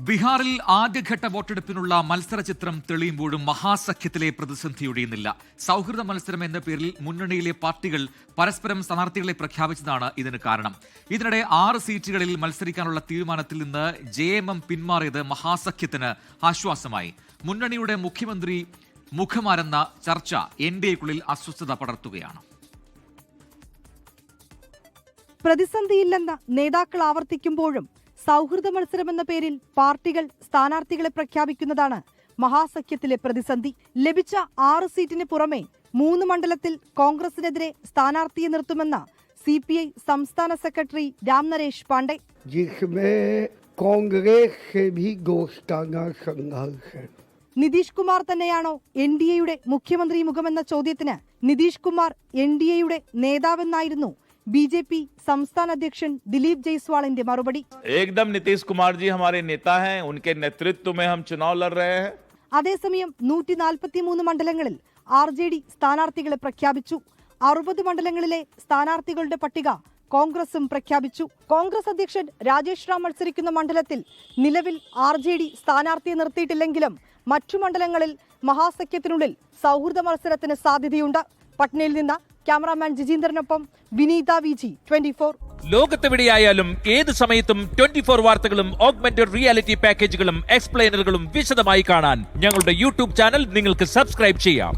ബീഹാറിൽ ആദ്യഘട്ട വോട്ടെടുപ്പിനുള്ള മത്സര ചിത്രം തെളിയുമ്പോഴും മഹാസഖ്യത്തിലെ പ്രതിസന്ധി ഒഴിയുന്നില്ല. സൗഹൃദ മത്സരം എന്ന പേരിൽ മുന്നണിയിലെ പാർട്ടികൾ പരസ്പരം സ്ഥാനാർത്ഥികളെ പ്രഖ്യാപിച്ചതാണ് ഇതിന് കാരണം. ഇതിനിടെ 6 സീറ്റുകളിൽ മത്സരിക്കാനുള്ള തീരുമാനത്തിൽ നിന്ന് JMM പിന്മാറിയത് മഹാസഖ്യത്തിന് ആശ്വാസമായി. മുന്നണിയുടെ മുഖ്യമന്ത്രി മുഖമാരെന്ന ചർച്ച NDAയ്ക്കുള്ളിൽ അസ്വസ്ഥത പടർത്തുകയാണ്. പ്രതിസന്ധിയില്ലെന്ന് നേതാക്കൾ ആവർത്തിക്കുമ്പോഴും സൗഹൃദ മത്സരമെന്ന പേരിൽ പാർട്ടികൾ സ്ഥാനാർത്ഥികളെ പ്രഖ്യാപിക്കുന്നതാണ് മഹാസഖ്യത്തിലെ പ്രതിസന്ധി. ലഭിച്ച 6 സീറ്റിന് പുറമെ 3 മണ്ഡലത്തിൽ കോൺഗ്രസിനെതിരെ സ്ഥാനാർത്ഥിയെ നിർത്തുമെന്ന് CPI സംസ്ഥാന സെക്രട്ടറി രാം നരേഷ് പാണ്ഡെ. നിതീഷ് കുമാർ തന്നെയാണോ NDAയുടെ മുഖ്യമന്ത്രി മുഖമെന്ന ചോദ്യത്തിന് നിതീഷ് കുമാർ NDAയുടെ നേതാവെന്നായിരുന്നു BJP സംസ്ഥാന അധ്യക്ഷൻ ദിലീപ് ജയ്സ്വാളിന്റെ മറുപടി. एकदम नीतीश कुमार जी हमारे नेता हैं, उनके नेतृत्व में हम चुनाव लड़ रहे हैं. അതേസമയം 143 മണ്ഡലങ്ങളിൽ RJD സ്ഥാനാർത്ഥികളെ പ്രഖ്യാപിച്ചു. 60 മണ്ഡലങ്ങളിലെ സ്ഥാനാർത്ഥികളുടെ പട്ടിക കോൺഗ്രസും പ്രഖ്യാപിച്ചു. കോൺഗ്രസ് അധ്യക്ഷൻ രാജേഷ് റാം മത്സരിക്കുന്ന മണ്ഡലത്തിൽ നിലവിൽ RJD സ്ഥാനാർത്ഥിയെ നിർത്തിയിട്ടില്ലെങ്കിലും മറ്റു മണ്ഡലങ്ങളിൽ മഹാസഖ്യത്തിനുള്ളിൽ സൗഹൃദ മത്സരത്തിന് സാധ്യതയുണ്ട്. പട്നയിൽ നിന്ന് ക്യാമറാമാൻ ജിജീന്ദ്രനൊപ്പം വിനീത VG 24. ലോകത്തെവിടെയായാലും ഏത് സമയത്തും 24 വാർത്തകളും ഓഗ്മെന്റഡ് റിയാലിറ്റി പാക്കേജുകളും എക്സ്പ്ലെയിനറുകളും വിശദമായി കാണാൻ ഞങ്ങളുടെ YouTube ചാനൽ നിങ്ങൾക്ക് സബ്സ്ക്രൈബ് ചെയ്യാം.